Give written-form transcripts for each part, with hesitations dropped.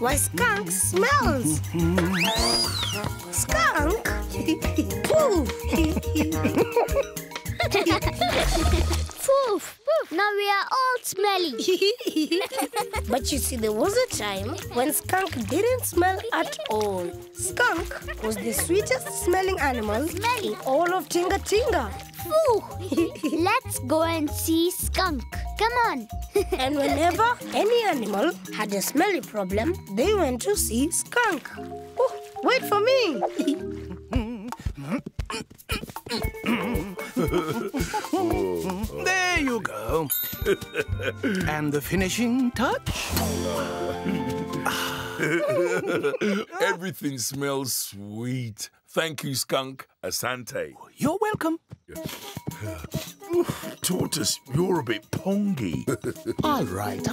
why Skunk smells. Skunk? Poof! Poof! Poof! Now we are all smelly. But you see, there was a time when Skunk didn't smell at all. Skunk was the sweetest smelling animal in all of Tinga Tinga. Let's go and see Skunk. Come on. And whenever any animal had a smelly problem, they went to see Skunk. Oh, wait for me. There you go. And the finishing touch? Everything smells sweet. Thank you, Skunk. Asante. You're welcome. Tortoise, you're a bit pongy. All right,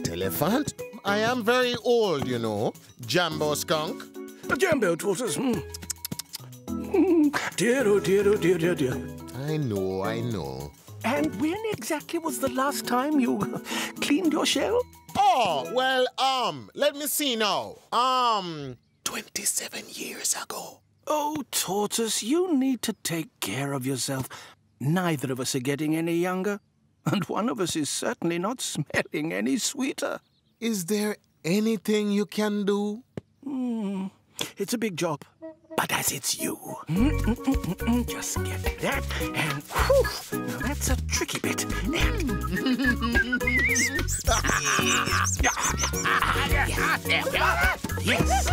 Elephant. I am very old, you know. Jumbo Skunk. Jumbo Tortoise. Dear, oh dear, oh dear, dear, dear. I know. And when exactly was the last time you cleaned your shell? Oh, well, let me see now. 27 years ago. Oh, Tortoise, you need to take care of yourself. Neither of us are getting any younger, and one of us is certainly not smelling any sweeter. Is there anything you can do? It's a big job, but as it's you, just get that, and whew, now that's a tricky bit. And yes.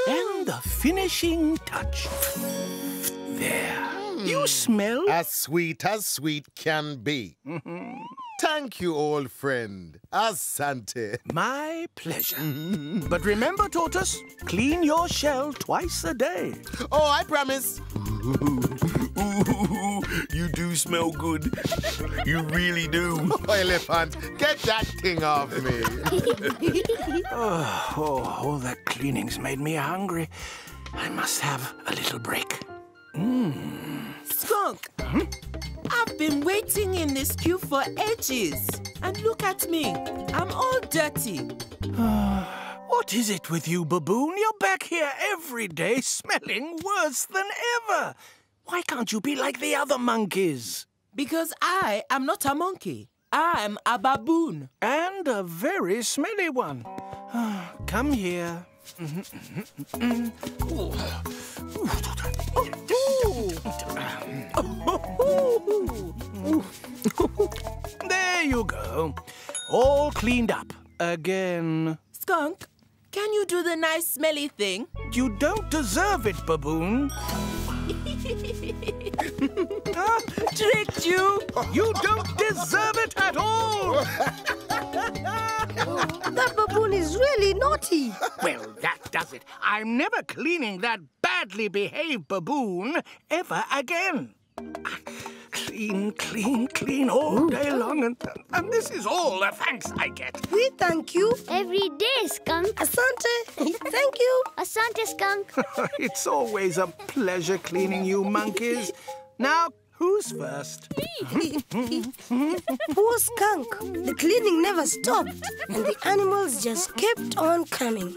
And the finishing touch. There. You smell as sweet can be. Thank you, old friend. Asante. My pleasure. But remember, Tortoise, clean your shell twice a day. Oh, I promise. Ooh, you do smell good. You really do. Oh, Elephant, get that thing off me. All that cleaning's made me hungry. I must have a little break. Skunk, I've been waiting in this queue for ages. And look at me, I'm all dirty. What is it with you, Baboon? You're back here every day smelling worse than ever. Why can't you be like the other monkeys? Because I am not a monkey. I'm a baboon. And a very smelly one. Come here. There you go. All cleaned up again. Skunk, can you do the nice smelly thing? You don't deserve it, Baboon. Tricked you! You don't deserve it at all! That baboon is really naughty. Well, that does it. I'm never cleaning that badly behaved baboon ever again. Clean, clean, clean all day long, and this is all the thanks I get. We thank you. Every day, Skunk. Asante, thank you. Asante, Skunk. It's always a pleasure cleaning you monkeys. Now, who's first? Poor Skunk. The cleaning never stopped, and the animals just kept on coming.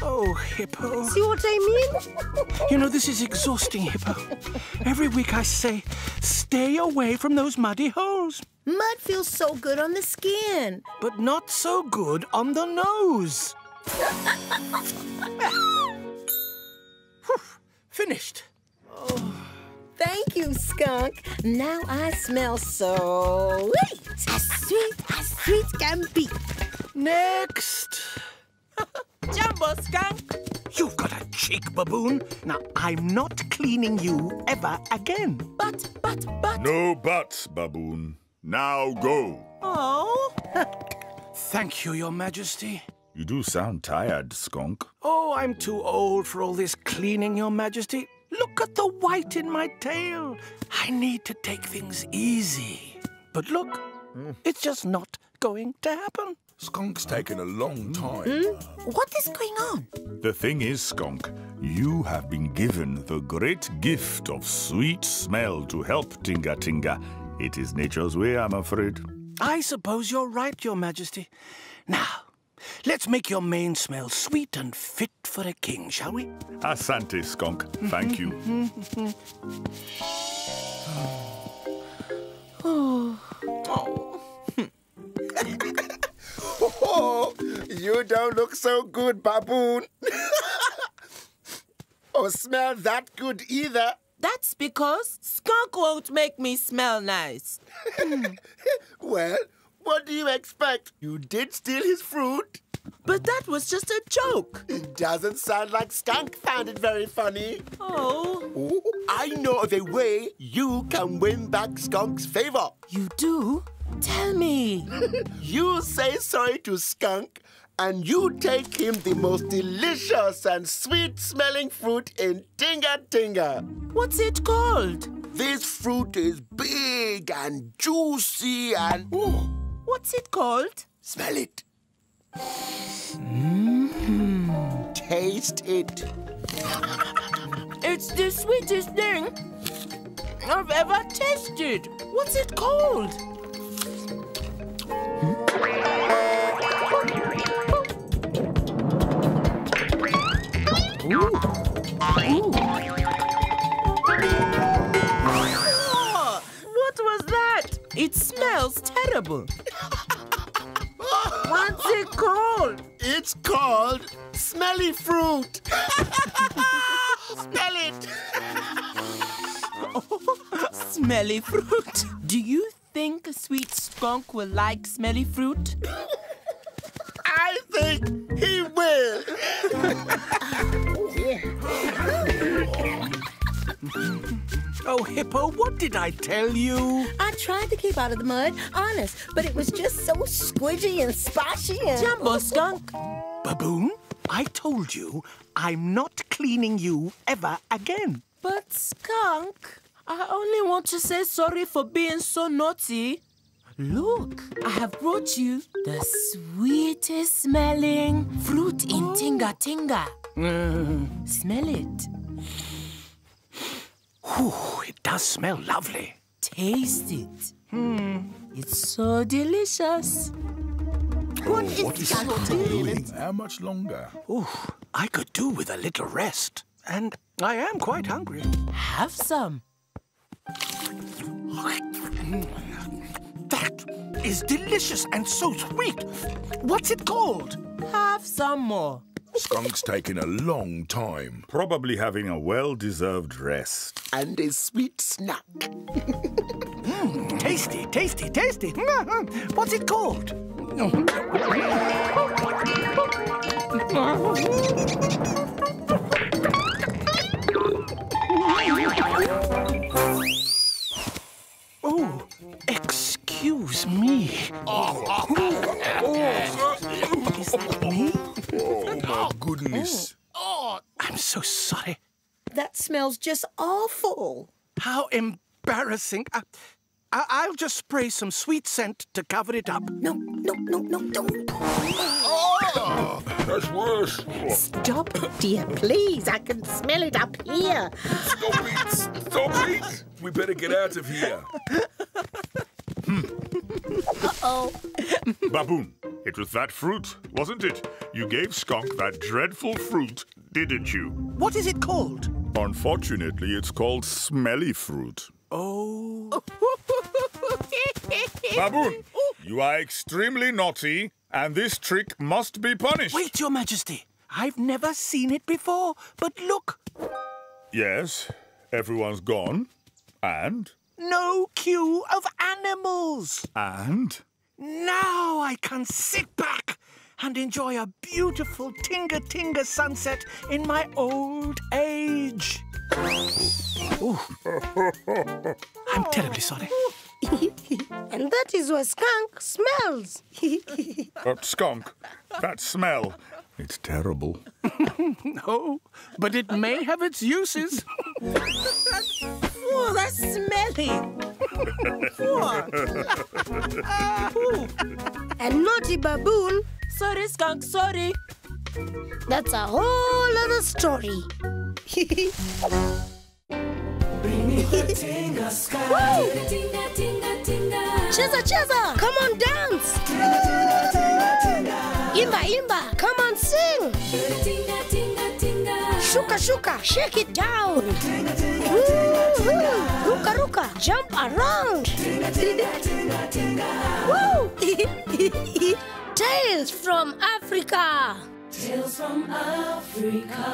Oh, Hippo. See what I mean? You know, this is exhausting, Hippo. Every week I say, stay away from those muddy holes. Mud feels so good on the skin. But not so good on the nose. Finished. Thank you, Skunk. Now I smell so sweet. As sweet can be. Next. Jumbo Skunk. You've got a cheek, Baboon. Now, I'm not cleaning you ever again. But. No buts, Baboon. Now go. Oh. Thank you, Your Majesty. You do sound tired, Skunk. Oh, I'm too old for all this cleaning, Your Majesty. Look at the white in my tail. I need to take things easy. But look, it's just not going to happen. Skunk's taken a long time. What is going on? The thing is, Skunk, you have been given the great gift of sweet smell to help Tinga Tinga. It is nature's way, I'm afraid. I suppose you're right, Your Majesty. Now, let's make your mane smell sweet and fit for a king, shall we? Asante, Skunk. Thank you. Oh, you don't look so good, Baboon. Or smell that good either. That's because Skunk won't make me smell nice. Well, what do you expect? You did steal his fruit. But that was just a joke. It doesn't sound like Skunk found it very funny. Oh. Oh, I know of a way you can win back Skunk's favor. You do? Tell me. You say sorry to Skunk, and you take him the most delicious and sweet-smelling fruit in Tinga Tinga. What's it called? This fruit is big and juicy and... Oh, What's it called? smell it. Taste it. It's the sweetest thing I've ever tasted. What's it called? Oh, what was that? It smells terrible. What's it called? It's called Smellyfruit. Smell it. Smellyfruit. Do you think a sweet skunk will like Smellyfruit? I think he will. Oh, Hippo, what did I tell you? I tried to keep out of the mud, honest, but it was just so squidgy and splashy and... Jumbo Skunk. Baboon, I told you I'm not cleaning you ever again. But Skunk, I only want to say sorry for being so naughty. Look, I have brought you the sweetest smelling fruit in Tinga Tinga. Smell it. Whew, it does smell lovely. Taste it. It's so delicious. What is Skunk doing? How much longer? Ooh, I could do with a little rest. And I am quite hungry. Have some. That is delicious and so sweet. What's it called? Have some more. Skunk's taken a long time. Probably having a well-deserved rest. And a sweet snack. Tasty, tasty, tasty. What's it called? Oh, excuse me. Is that me? Oh, my goodness. I'm so sorry. That smells just awful. How embarrassing. I'll just spray some sweet scent to cover it up. No, don't. Oh, that's worse. Stop, dear, please. I can smell it up here. Stop it. Stop it. We better get out of here. Uh-oh. Baboon, it was that fruit, wasn't it? You gave Skunk that dreadful fruit, didn't you? What is it called? Unfortunately, it's called Smellyfruit. Oh. Baboon, you are extremely naughty, and this trick must be punished. Wait, Your Majesty. I've never seen it before, but look. Yes, everyone's gone. And? No queue of animals. And? Now I can sit back and enjoy a beautiful Tinga Tinga sunset in my old age. Ooh. I'm terribly sorry. And that is what Skunk smells. Skunk, that smell, it's terrible. No, but it may have its uses. Oh, that's smelly. What? Ooh. and naughty Baboon, Sorry, Skunk, sorry. that's a whole other story. Cheza, cheza, come on, dance. Imba, imba, come on, sing. Shuka, shuka, shake it down. Woo-hoo. Ruka, ruka, jump around. Woo. Tales from Africa. Tales from Africa.